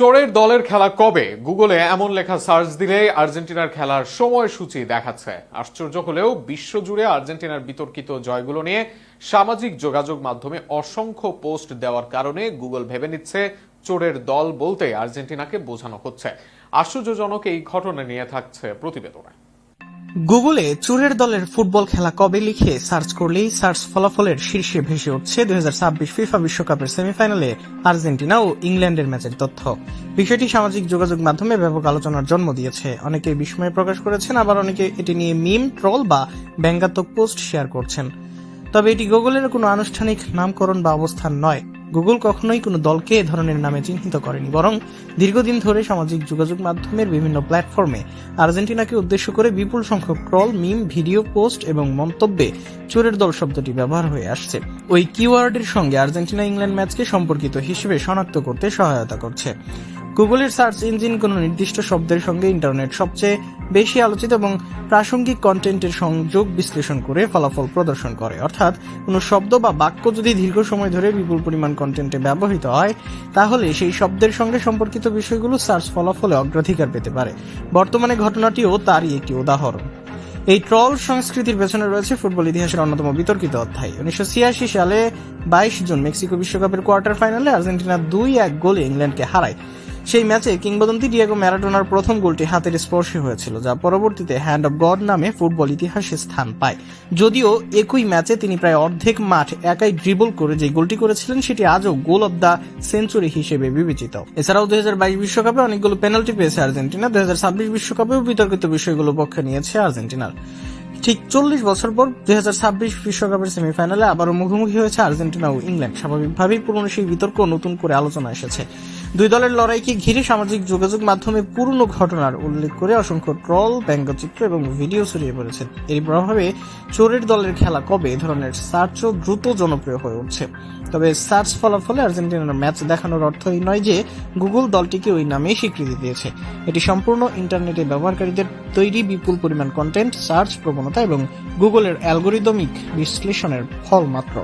চোরের দলের খেলা কবে? গুগলে এমন লেখা সার্চ দিলেই আর্জেন্টিনার খেলার সময়সূচি দেখাচ্ছে। আশ্চর্য হলেও বিশ্বজুড়ে আর্জেন্টিনার বিতর্কিত জয়গুলো নিয়ে সামাজিক যোগাযোগ মাধ্যমে অসংখ্য পোস্ট দেওয়ার কারণে গুগল ভেবে নিচ্ছে চোরের দল বলতে আর্জেন্টিনাকে বোঝানো হচ্ছে। আশ্চর্যজনক এই ঘটনা নিয়ে থাকছে প্রতিবেদনে। গুগলে চোরের দলের ফুটবল খেলা কবে লিখে সার্চ করলেই সার্চ ফলাফলের শীর্ষে ভেসে উঠছে 2026 ফিফা বিশ্বকাপের সেমিফাইনালে আর্জেন্টিনা ও ইংল্যান্ডের ম্যাচের তথ্য। বিষয়টি সামাজিক যোগাযোগ মাধ্যমে ব্যাপক আলোচনার জন্ম দিয়েছে। অনেকে বিস্ময় প্রকাশ করেছেন, আবার অনেকে এটি নিয়ে মিম, ট্রল বা ব্যঙ্গাত্মক পোস্ট শেয়ার করছেন। তবে এটি গুগলের কোনো আনুষ্ঠানিক নামকরণ বা অবস্থান নয়। গুগল কখনোই কোনো দলকে এ ধরনের নামে চিহ্নিত করেনি, বরং দীর্ঘদিন ধরে সামাজিক যোগাযোগ মাধ্যমের বিভিন্ন প্ল্যাটফর্মে আর্জেন্টিনাকে উদ্দেশ্য করে বিপুল সংখ্যক ট্রল, মিম, ভিডিও, পোস্ট এবং মন্তব্যে চোরের দল শব্দটি ব্যবহার হয়ে আসছে। ওই কিওয়ার্ডের সঙ্গে আর্জেন্টিনা ইংল্যান্ড ম্যাচকে সম্পর্কিত হিসেবে শনাক্ত করতে সহায়তা করছে। গুগলের সার্চ ইঞ্জিন কোনো নির্দিষ্ট শব্দের সঙ্গে ইন্টারনেট সবচেয়ে বেশি আলোচিত এবং প্রাসঙ্গিক কন্টেন্টের সংযোগ বিশ্লেষণ করে ফলাফল প্রদর্শন করে। অর্থাৎ কোনো শব্দ বা বাক্য যদি দীর্ঘ সময় ধরে বিপুল পরিমাণ কন্টেন্টে ব্যবহৃত হয়, তাহলে সেই শব্দের সঙ্গে সম্পর্কিত বিষয়গুলো সার্চ ফলাফলে অগ্রাধিকার পেতে পারে। বর্তমানে ঘটনাটিও তারই একটি উদাহরণ। এই ট্রল সংস্কৃতির পেছনে রয়েছে ফুটবল ইতিহাসের অন্যতম বিতর্কিত অধ্যায়। 1986 সালে 22 জুন মেক্সিকো বিশ্বকাপের কোয়ার্টার ফাইনালে আর্জেন্টিনা 2-1 গোলে ইংল্যান্ডকে হারায়। সেই ম্যাচে কিংবদন্তি ডিয়েগো ম্যারাডোনার প্রথম গোলটি হাতের স্পর্শে হয়েছিল, যা পরবর্তীতে হ্যান্ড অব গড নামে ফুটবল ইতিহাসে স্থান পায়। যদিও একই ম্যাচে তিনি প্রায় অর্ধেক মাঠ একাই ড্রিবল করে যে গোলটি করেছিলেন, সেটি আজও গোল অব দ্য সেঞ্চুরি হিসেবে বিবেচিত। এছাড়াও 2022 বিশ্বকাপে অনেকগুলো পেনাল্টি পেয়েছে আর্জেন্টিনা। 2026 বিশ্বকাপেও বিতর্কিত বিষয়গুলো পক্ষে নিয়েছে আর্জেন্টিনার। ঠিক 40 বছর পর 2026 বিশ্বকাপের সেমিফাইনালে আবারও মুখোমুখি হয়েছে আর্জেন্টিনা ও ইংল্যান্ড। স্বাভাবিকভাবেই পুরনো সেই বিতর্ক নতুন করে আলোচনা এসেছে। দুই দলের লড়াইকে ঘিরে সামাজিক যোগাযোগ মাধ্যমে পুরনো ঘটনার উল্লেখ করে অসংখ্য ট্রল, ব্যঙ্গচিত্র এবং ভিডিও ছড়িয়ে পড়েছে। এর প্রভাবে চোরের দলের খেলা কবে এ ধরনের সার্চও দ্রুত জনপ্রিয় হয়ে উঠছে। তবে সার্চ ফলাফলে আর্জেন্টিনার ম্যাচ দেখানোর অর্থ এই নয় যে গুগল দলটিকে ওই নামেই স্বীকৃতি দিয়েছে। এটি সম্পূর্ণ ইন্টারনেটে ব্যবহারকারীদের তৈরি বিপুল পরিমাণ কন্টেন্ট, সার্চ প্রবণতা এবং গুগলের অ্যালগোরিদমিক বিশ্লেষণের ফল মাত্র।